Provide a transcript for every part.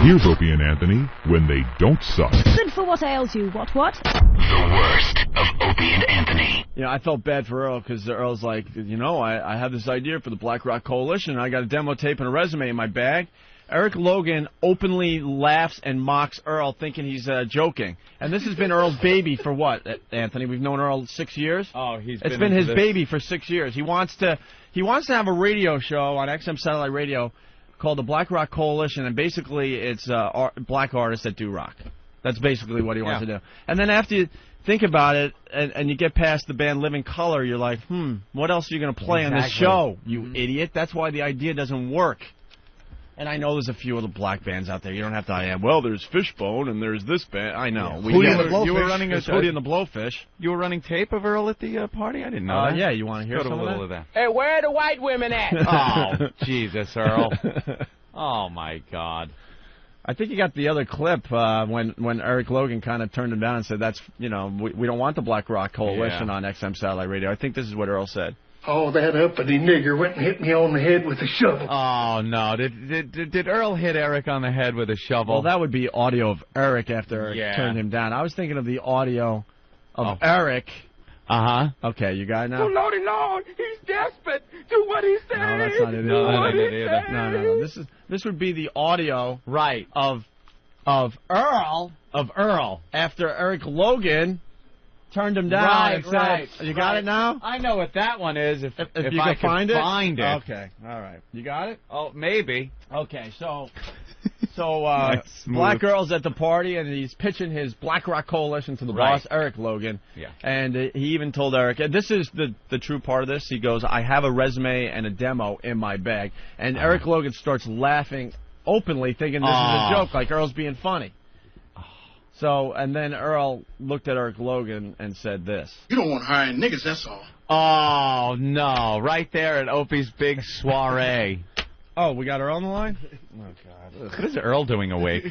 Here's Opie and Anthony when they don't suck. Good for what ails you. What? The worst of Opie and Anthony. You know, I felt bad for Earl because Earl's like, I have this idea for the Black Rock Coalition. I got a demo tape and a resume in my bag. Eric Logan openly laughs and mocks Earl, thinking he's joking. And this has been Earl's baby for what, Anthony? We've known Earl 6 years. Oh, it's been his baby for 6 years. He wants to have a radio show on XM Satellite Radio called the Black Rock Coalition, and basically it's black artists that do rock. That's basically what he wants to do. And then after you think about it, and you get past the band Living Colour, you're like, what else are you going to play on this show, you idiot? That's why the idea doesn't work. And I know there's a few other black bands out there. You don't have to. Well, there's Fishbone and there's this band. I know. Yeah. You were running Hootie and the Blowfish. You were running tape of Earl at the party? I didn't know that. Yeah, you want to hear some of that? Hey, where are the white women at? Oh, Jesus, Earl. Oh, my God. I think you got the other clip when Eric Logan kind of turned him down and said, we don't want the Black Rock Coalition on XM Satellite Radio. I think this is what Earl said. Oh, that uppity nigger went and hit me on the head with a shovel. Oh, no. Did Earl hit Eric on the head with a shovel? Well, that would be audio of Eric after Eric turned him down. I was thinking of the audio of Eric. Uh-huh. Okay, you got it now? Oh, Lordy Lord, he's desperate. Do what he says. No, that's not it. No. This would be the audio of Earl after Eric Logan turned him down and said, you got it now? I know what that one is if you I can find it. Okay, all right. You got it? Oh, maybe. Okay, so Black Earl's at the party, and he's pitching his Black Rock Coalition to the boss, Eric Logan. Yeah. And he even told Eric, and this is the true part of this, he goes, I have a resume and a demo in my bag. And Eric Logan starts laughing openly, thinking this is a joke, like Earl's being funny. So, and then Earl looked at Eric Logan and said this. You don't want to hire niggas, that's all. Oh, no. Right there at Opie's big soiree. Oh, we got Earl on the line? Oh, God. What is Earl doing awake?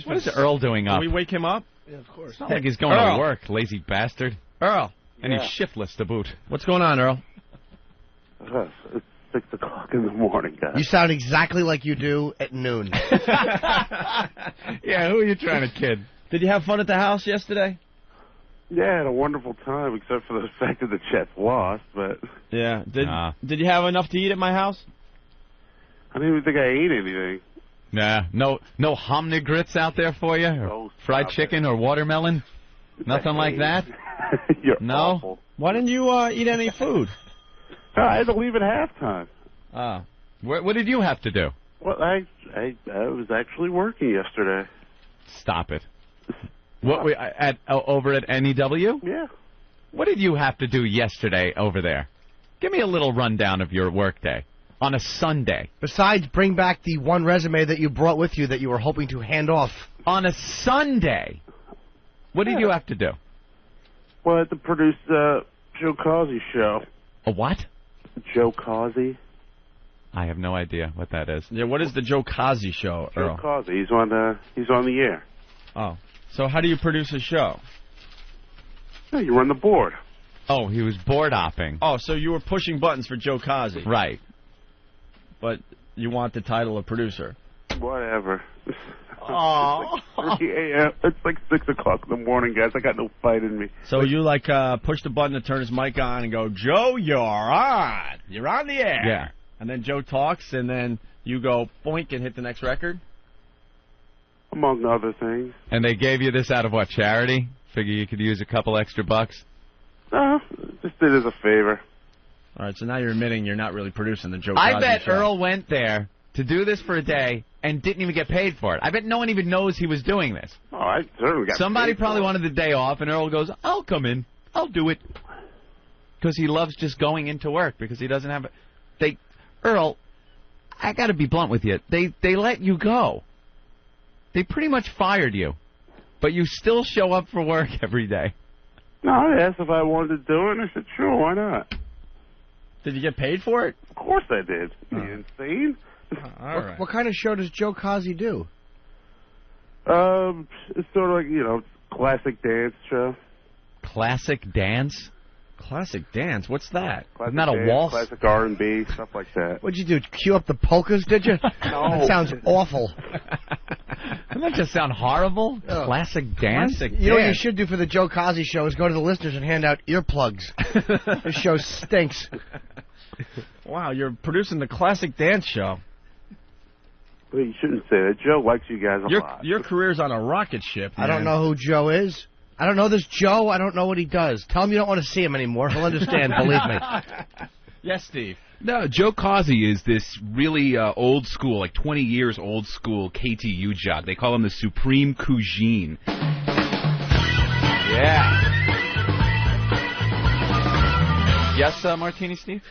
What is Earl doing up? Can we wake him up? Yeah, of course. It's not like he's going to work, lazy bastard. Earl. And he's shiftless to boot. What's going on, Earl? It's 6 o'clock in the morning, guys. You sound exactly like you do at noon. Yeah, who are you trying to kid? Did you have fun at the house yesterday? Yeah, I had a wonderful time, except for the fact that the Jets lost, but... Yeah. Did you have enough to eat at my house? I didn't even think I ate anything. Nah, no hominy-grits out there for you? Or fried chicken or watermelon? Nothing like that? You're awful. Why didn't you eat any food? I had to leave at halftime. Oh. What did you have to do? Well, I was actually working yesterday. Stop it. Over at NEW? Yeah. What did you have to do yesterday over there? Give me a little rundown of your workday on a Sunday. Besides, bring back the one resume that you brought with you that you were hoping to hand off. On a Sunday? What did you have to do? Well, I had to produce Joe Causey's show. A what? Joe Causey. I have no idea what that is. Yeah, what is the Joe Causey show, Earl? Joe Causey. He's on the air. Oh. So how do you produce a show? No, you run the board. Oh, he was board hopping. Oh, so you were pushing buttons for Joe Causey. Right. But you want the title of producer. Whatever. Oh. 3 a.m. It's like 6 o'clock in the morning, guys. I got no fight in me. So you push the button to turn his mic on and go, Joe, you're on. You're on the air. Yeah. And then Joe talks, and then you go boink and hit the next record? Among other things. And they gave you this out of what, charity? Figure you could use a couple extra bucks? No, just did it as a favor. All right, so now you're admitting you're not really producing the Joe Causey show. I bet Earl went there to do this for a day and didn't even get paid for it. I bet no one even knows he was doing this. Oh, I certainly got Somebody paid probably for it. wanted the day off, and Earl goes, I'll come in. I'll do it. Because he loves just going into work, because he doesn't have a... Earl, I got to be blunt with you. They let you go. They pretty much fired you. But you still show up for work every day. No, I asked if I wanted to do it, and I said, sure, why not? Did you get paid for it? Of course I did. Are you insane? All right. What kind of show does Joe Causey do? It's sort of like, classic dance show. Classic dance? Classic dance? What's that? Isn't that a waltz? Classic R&B, stuff like that. What'd you do? Cue up the polkas, did you? No. That sounds awful. Doesn't that just sound horrible? Oh. Classic dance? You know what you should do for the Joe Cosby show is go to the listeners and hand out earplugs. This show stinks. Wow, you're producing the classic dance show. Well, you shouldn't say that. Joe likes you guys a lot. Your career's on a rocket ship, man. I don't know who Joe is. I don't know this Joe. I don't know what he does. Tell him you don't want to see him anymore. He'll understand, believe me. Yes, Steve. No, Joe Cosby is this really old school, like 20 years old school KTU jock. They call him the Supreme Cuisine. Yeah. Yes, Martini Steve?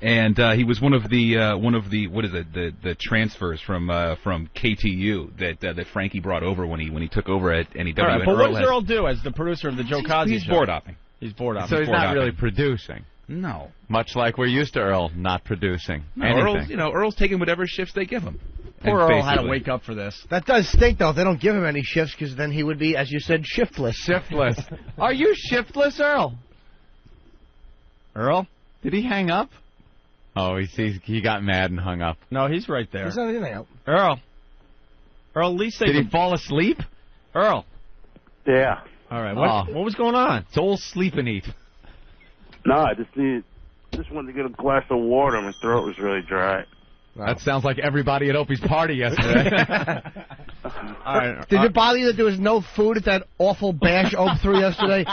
And he was one of the what is it, the transfers from KTU that Frankie brought over when he took over at NEW. All right, but what does Earl do as the producer of the Joe Cosby He's show? board hopping. He's board hopping. So he's not really producing. No. Much like we're used to Earl not producing anything. Earl's taking whatever shifts they give him. Poor Earl had to wake up for this. That does stink, though, if they don't give him any shifts, because then he would be, as you said, shiftless. Shiftless. Are you shiftless, Earl? Earl? Did he hang up? Oh, he got mad and hung up. No, he's right there. He's not anything else. Earl, at least say... Did he fall asleep? Earl. Yeah. All right, what was going on? It's old sleep and eat. No, I just wanted to get a glass of water. My throat was really dry. Wow. That sounds like everybody at Opie's party yesterday. All right, Did it bother you that there was no food at that awful bash Ope threw yesterday?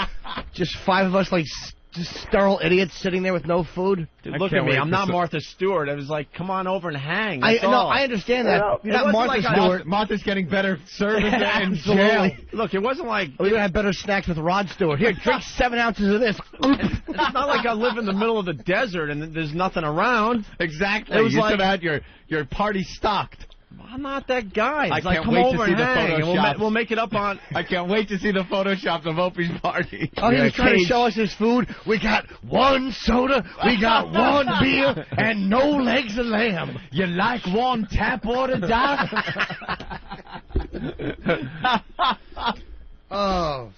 Just five of us, like, just sterile idiots sitting there with no food? Dude, look at me. I'm not Martha Stewart. I was like, come on over and hang. No, all. I understand that. Well, You're not Martha Stewart. Martha's getting better service in Absolutely. jail. Look, it wasn't like... We're going to have better snacks with Rod Stewart. Here, drink 7 ounces of this. It's not like I live in the middle of the desert and there's nothing around. Exactly. It was you like- should have had your party stocked. I'm not that guy. I It's like, can't come wait to over see and the hang, and Photoshops. we'll make it up on... I can't wait to see the photoshops of Opie's party. Oh, he was trying to show us his food. We got 1 soda, we got 1 beer, and no legs of lamb. You like one tap order, Doc? Oh.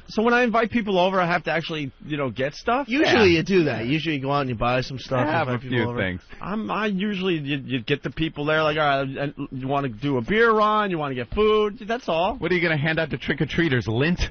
So when I invite people over, I have to actually, get stuff? Usually you do that. Usually you go out and you buy some stuff. I have invite a people few over. things. I usually, you get the people there, like, all right, you want to do a beer run, you want to get food, that's all. What are you going to hand out to trick-or-treaters, lint?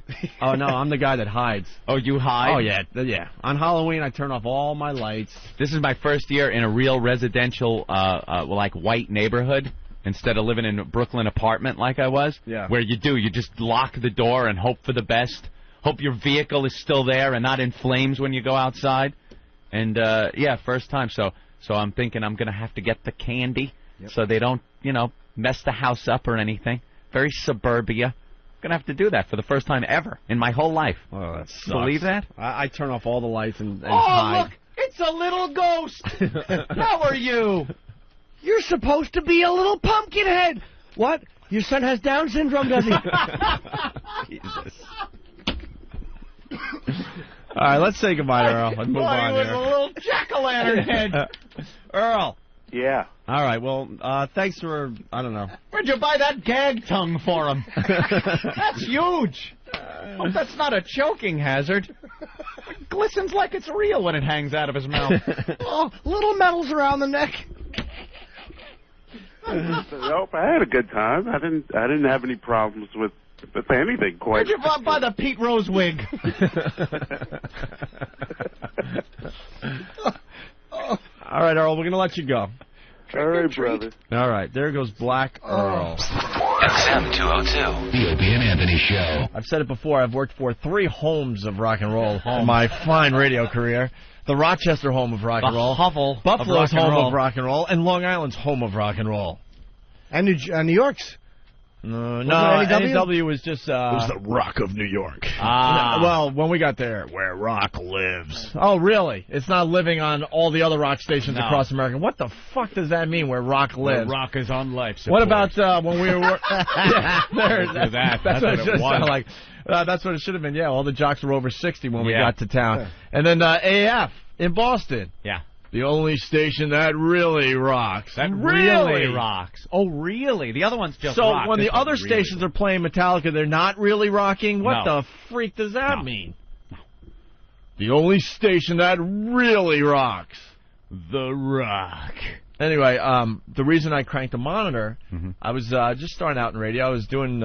Oh, no, I'm the guy that hides. Oh, you hide? Oh, yeah. On Halloween, I turn off all my lights. This is my first year in a real residential, like, white neighborhood. Instead of living in a Brooklyn apartment like I was, where you just lock the door and hope for the best. Hope your vehicle is still there and not in flames when you go outside. And, first time. So I'm thinking I'm going to have to get the candy so they don't, mess the house up or anything. Very suburbia. Going to have to do that for the first time ever in my whole life. Oh, that sucks. Believe that? I turn off all the lights and Oh, hide. look! It's a little ghost! How are you? You're supposed to be a little pumpkin head. What? Your son has Down syndrome, does he? Jesus. All right, let's say goodbye to Earl and move on With here. a little jack-o'-lantern head. Earl. Yeah. All right, well, thanks for, I don't know. Where'd you buy that gag tongue for him? That's huge. Hope that's not a choking hazard. It glistens like it's real when it hangs out of his mouth. Oh, little medals around the neck. Nope, I had a good time. I didn't have any problems with anything quite. Where'd you buy the Pete Rose wig? All right, Earl, we're going to let you go. All right, brother. All right, there goes Black Earl. XM 202. The Opie and Anthony Show. I've said it before, I've worked for 3 homes of rock and roll in my fine radio career. The Rochester home of rock and roll, hovel Buffalo's of rock and home roll. of rock and roll, and Long Island's home of rock and roll. And New York's. No, it NEW was just... It was the Rock of New York. Well, when we got there, where rock lives. Oh, really? It's not living on all the other rock stations across America. What the fuck does that mean, where rock lives? Rock is on life support. What about when we were... That's what it should sound like. That's what it should have been. Yeah, all the jocks were over 60 when we got to town. And then AF in Boston. Yeah. The only station that really rocks. That really rocks. Oh, really? The other ones just rock. So when the other stations are playing Metallica, they're not really rocking? What No. the freak does that mean? The only station that really rocks. The Rock. Anyway, the reason I cranked the monitor, I was just starting out in radio. I was doing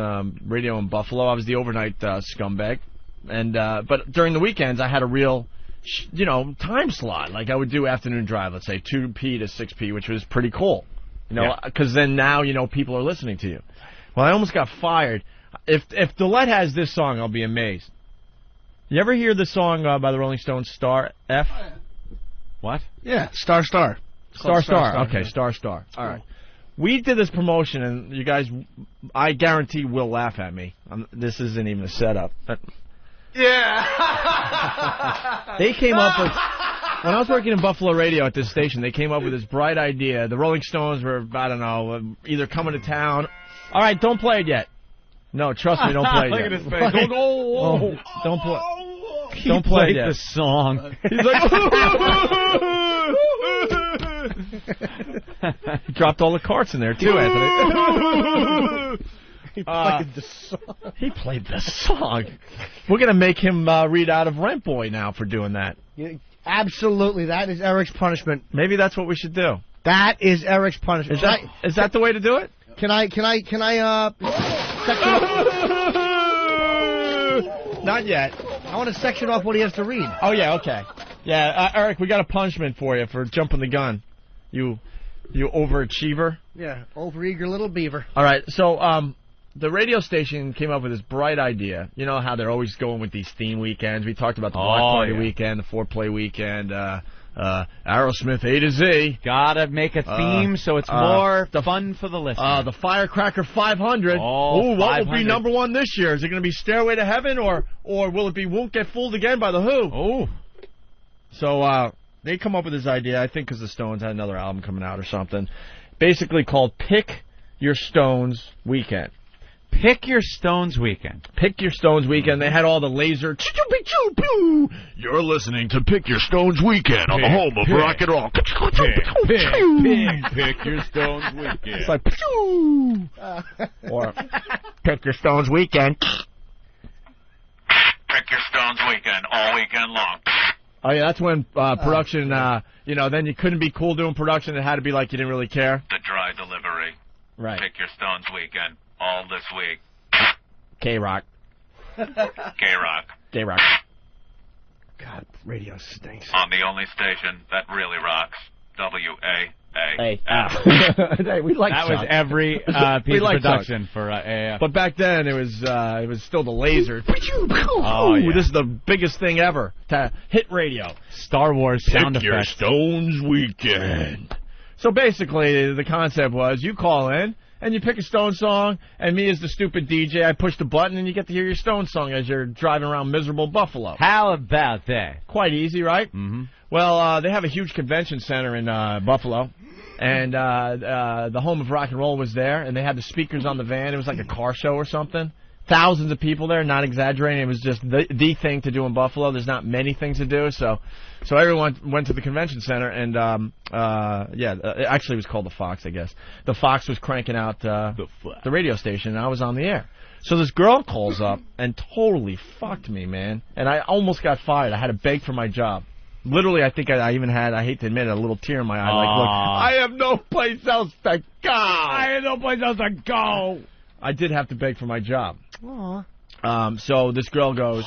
radio in Buffalo. I was the overnight scumbag, and but during the weekends I had a real, time slot. Like I would do afternoon drive, let's say 2p to 6p, which was pretty cool. Because then now people are listening to you. Well, I almost got fired. If Dillette has this song, I'll be amazed. You ever hear the song by the Rolling Stones, Star F? What? Yeah, Star. Star. Okay, Star. All right. We did this promotion, and you guys, I guarantee, will laugh at me. This isn't even a setup. Yeah. They came up with, when I was working in Buffalo radio at this station, they came up with this bright idea. The Rolling Stones were, I don't know, either coming to town. All right, don't play it yet. No, trust me, don't play it yet. Look at his face. Don't play. Don't play the song. He's like, he dropped all the carts in there too, Anthony. He played the song. He played the song. We're gonna make him read out of Rent Boy now for doing that. Yeah, absolutely, that is Eric's punishment. Maybe that's what we should do. That is Eric's punishment. Is that the way to do it? Can I section Not yet. I want to section off what he has to read. Oh, yeah, okay. Yeah, Eric, we got a punishment for you for jumping the gun. You overachiever. Yeah, overeager little beaver. All right, so the radio station came up with this bright idea. You know how they're always going with these theme weekends. We talked about the Block Party weekend, the Foreplay weekend, Aerosmith A to Z. Gotta make a theme so it's more fun for the listener. The Firecracker 500. Oh, what will be number one this year? Is it going to be Stairway to Heaven, or will it be Won't Get Fooled Again by The Who? Oh. So they come up with this idea, I think because the Stones had another album coming out or something, basically called Pick Your Stones Weekend. Pick Your Stones Weekend. Pick Your Stones Weekend. They had all the laser. You're listening to Pick Your Stones Weekend on the home of rock and roll. Pick Your Stones Weekend. It's like, or Pick Your Stones Weekend. Pick Your Stones Weekend all weekend long. Oh, yeah, that's when production, then you couldn't be cool doing production. It had to be like you didn't really care. The dry delivery. Right. Pick Your Stones Weekend all this week. K-Rock. K-Rock. K-Rock. God, radio stinks. On the only station that really rocks. WAAF. Hey, we like that Chuck. was every piece of production for AAF. But back then, it was still the laser. Oh, yeah. This is the biggest thing ever to hit radio. Star Wars sound Pick Your effects. Stones Weekend. So basically, the concept was you call in and you pick a Stone song, and me as the stupid DJ, I push the button and you get to hear your Stone song as you're driving around miserable Buffalo. How about that? Quite easy, right? Mm-hmm. Well, they have a huge convention center in Buffalo, and the home of rock and roll was there, and they had the speakers on the van. It was like a car show or something. Thousands of people there, not exaggerating. It was just the thing to do in Buffalo. There's not many things to do, so everyone went to the convention center, and actually it was called the Fox, I guess. The Fox was cranking out the radio station, and I was on the air. So this girl calls up and totally fucked me, man, and I almost got fired. I had to beg for my job. Literally, I think I even had, I hate to admit it, a little tear in my eye. Like, look, I have no place else to go. I did have to beg for my job. Aww. So this girl goes,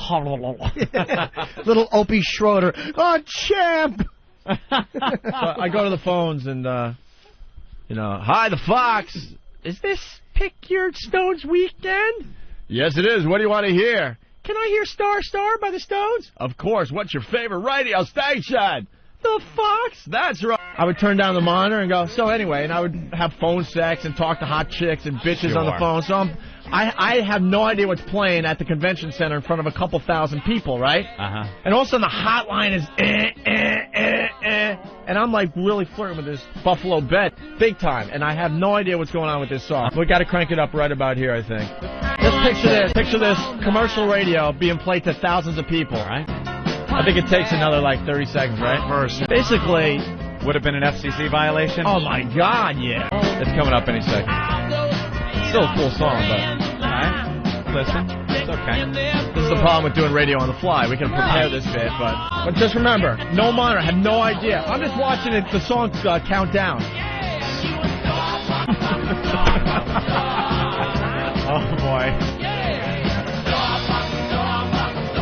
little Opie Schroeder. Oh, champ! So I go to the phones and, hi, the Fox. Is this Pick Your Stones Weekend? Yes, it is. What do you want to hear? Can I hear Star Star by the Stones? Of course. What's your favorite radio station? The Fox? That's right. I would turn down the monitor and go, so anyway, and I would have phone sex and talk to hot chicks and bitches on the phone. So I have no idea what's playing at the convention center in front of a couple thousand people, right? Uh-huh. And all of a sudden the hotline is and I'm like really flirting with this Buffalo bet big time, and I have no idea what's going on with this song. We got to crank it up right about here, I think. Just picture this commercial radio being played to thousands of people, right? I think it takes another like 30 seconds, right? Basically, would have been an FCC violation. Oh my God, yeah! It's coming up any second. It's still a cool song, but all right, listen, it's okay. This is the problem with doing radio on the fly. We can prepare this bit, but just remember, no monitor. I have no idea. I'm just watching the song count down.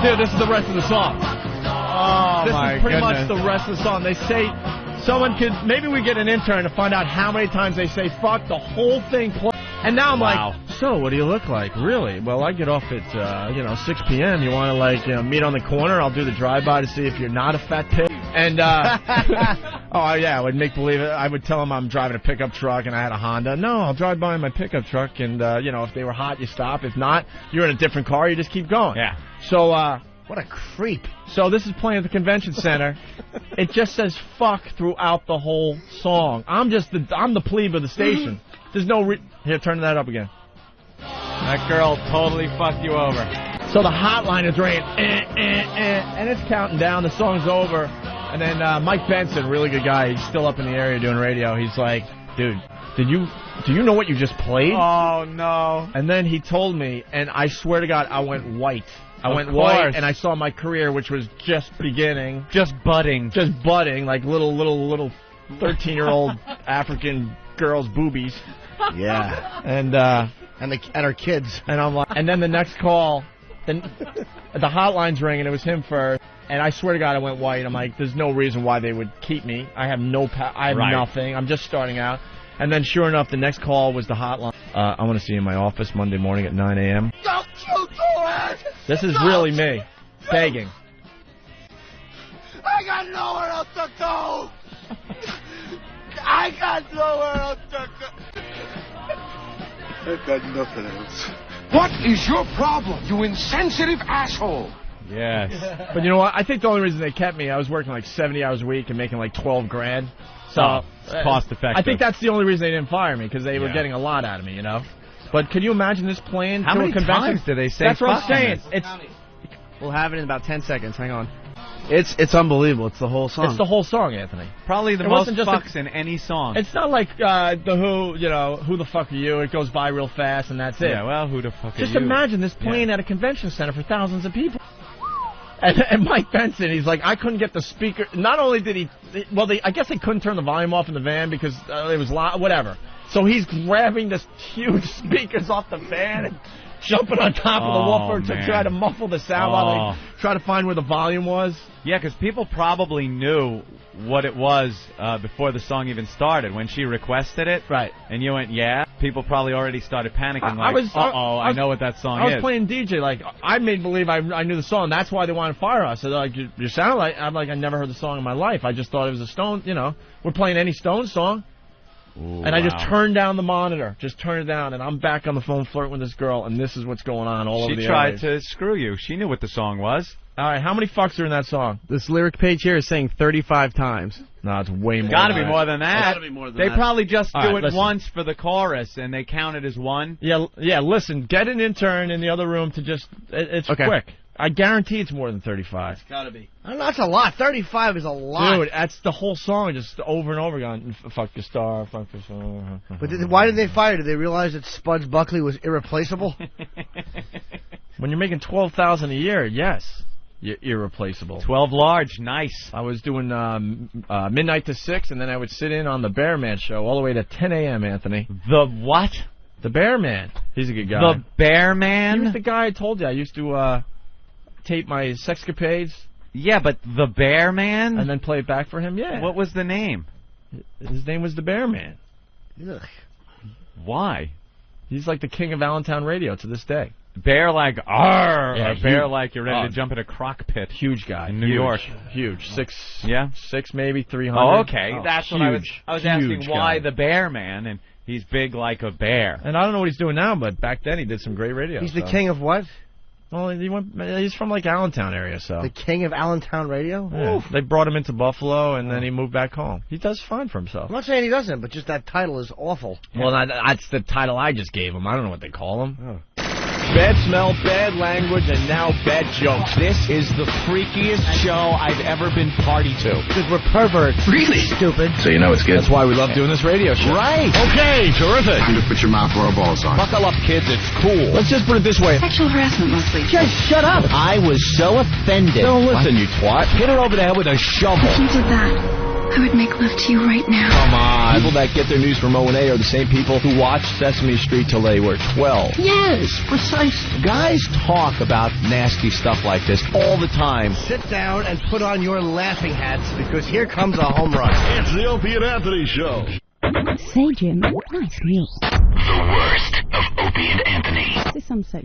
Dude, this is the rest of the song. Oh, This my is pretty goodness. much the rest of the song. They say, maybe we get an intern to find out how many times they say fuck, the whole thing. And now I'm like, so what do you look like? Really? Well, I get off at, 6 p.m. You want to, meet on the corner? I'll do the drive-by to see if you're not a fat pig. And, oh, yeah, I would make believe it. I would tell them I'm driving a pickup truck and I had a Honda. No, I'll drive by in my pickup truck and, if they were hot, you stop. If not, you're in a different car, you just keep going. Yeah. So, what a creep. So this is playing at the convention center. It just says fuck throughout the whole song. I'm the plebe of the station. There's no here, turn that up again. That girl totally fucked you over. So the hotline is ringing, and it's counting down. The song's over, and then Mike Benson, really good guy, he's still up in the area doing radio. He's like, dude, do you know what you just played? Oh no! And then he told me, and I swear to God, I went white. I went course. white, and I saw my career, which was just beginning, Just budding. like little 13-year-old African girls' boobies. Yeah. And her kids. And I'm like, and then the next call, the hotline's ringing. It was him first, and I swear to God, I went white. I'm like, there's no reason why they would keep me. I have I have nothing. I'm just starting out. And then, sure enough, the next call was the hotline. I want to see you in my office Monday morning at 9 a.m. Don't you do it! This is really me begging. I got nowhere else to go! I got nowhere else to go! I got nothing else. What is your problem, you insensitive asshole? Yes. But you know what? I think the only reason they kept me, I was working like 70 hours a week and making like 12 grand. So it's cost effective. I think that's the only reason they didn't fire me, because they were getting a lot out of me, But can you imagine this playing How to many a convention? times did they say That's what I'm fuck in saying. this? We'll have it in about 10 seconds. Hang on. It's unbelievable. It's the whole song. It's the whole song, Anthony. Probably the It most wasn't just fucks in any song. It's not like the Who, who the fuck are you? It goes by real fast and that's it. Yeah, well, who the fuck are you? Just imagine this playing at a convention center for thousands of people. And Mike Benson, he's like, I couldn't get the speaker. Not only did he, I guess they couldn't turn the volume off in the van because it was loud, whatever. So he's grabbing this huge speakers off the van and jumping on top of the woofer to try to muffle the sound while they try to find where the volume was. Yeah, because people probably knew what it was before the song even started. When she requested it, right? And you went, yeah. People probably already started panicking. I know what that song is. I was playing DJ. Like, I made believe I knew the song. That's why they wanted to fire us. So they're like, you sound like... I'm like, I never heard the song in my life. I just thought it was a Stone, we're playing any Stone song. Ooh, and I just turned down the monitor. Just turn it down, and I'm back on the phone flirting with this girl, and this is what's going on all over the She tried to screw you. She knew what the song was. All right, how many fucks are in that song? This lyric page here is saying 35 times. No, it's way more. Gotta be more than that. Gotta be more than they that. probably just do it listen. once for the chorus, and they count it as one. Yeah. Listen, get an intern in the other room to just. It's quick. I guarantee it's more than 35. It's gotta be. I don't know, that's a lot. 35 is a lot. Dude, that's the whole song, just over and over again. Fuck your star, fuck your star. But why did they fire? Did they realize that Spuds Buckley was irreplaceable? When you're making $12,000 a year, yes, you're irreplaceable. 12 large, nice. I was doing midnight to 6, and then I would sit in on the Bear Man show all the way to 10 a.m., Anthony. The what? The Bear Man. He's a good guy. The Bear Man? He was the guy I told you. I used to tape my sexcapades. Yeah, but the Bear Man? And then play it back for him, yeah. What was the name? His name was the Bear Man. Ugh. Why? He's like the king of Allentown radio to this day. Bear like arr, Yeah, or bear huge. like you're ready to jump in a crock pit. Huge guy. In New York. Huge. Six maybe, 300. Oh, okay. That's huge, what I was asking why guy. the Bear Man, and he's big like a bear. And I don't know what he's doing now, but back then he did some great radio. He's the king of what? Well, he's from like Allentown area, so. The king of Allentown radio? Yeah. They brought him into Buffalo, and then he moved back home. He does fine for himself. I'm not saying he doesn't, but just that title is awful. Well, that's the title I just gave him. I don't know what they call him. Oh. Bad smell, bad language, and now bad jokes. This is the freakiest show I've ever been party to. Because we're perverts. Really? Stupid. So you know it's good. That's why we love doing this radio show. Right. Okay, terrific. Time to put your mouth where our balls are. Buckle up, kids. It's cool. Let's just put it this way. Sexual harassment mostly. Just shut up. I was so offended. Don't listen, you twat. Hit her over the head with a shovel. You did that. I would make love to you right now. Come on. People that get their news from O&A are the same people who watched Sesame Street till they were 12. Yes, precisely. Guys talk about nasty stuff like this all the time. Sit down and put on your laughing hats because here comes a home run. It's the Opie and Anthony Show. Say, Jim, nice news. The worst of Opie and Anthony. Say some say.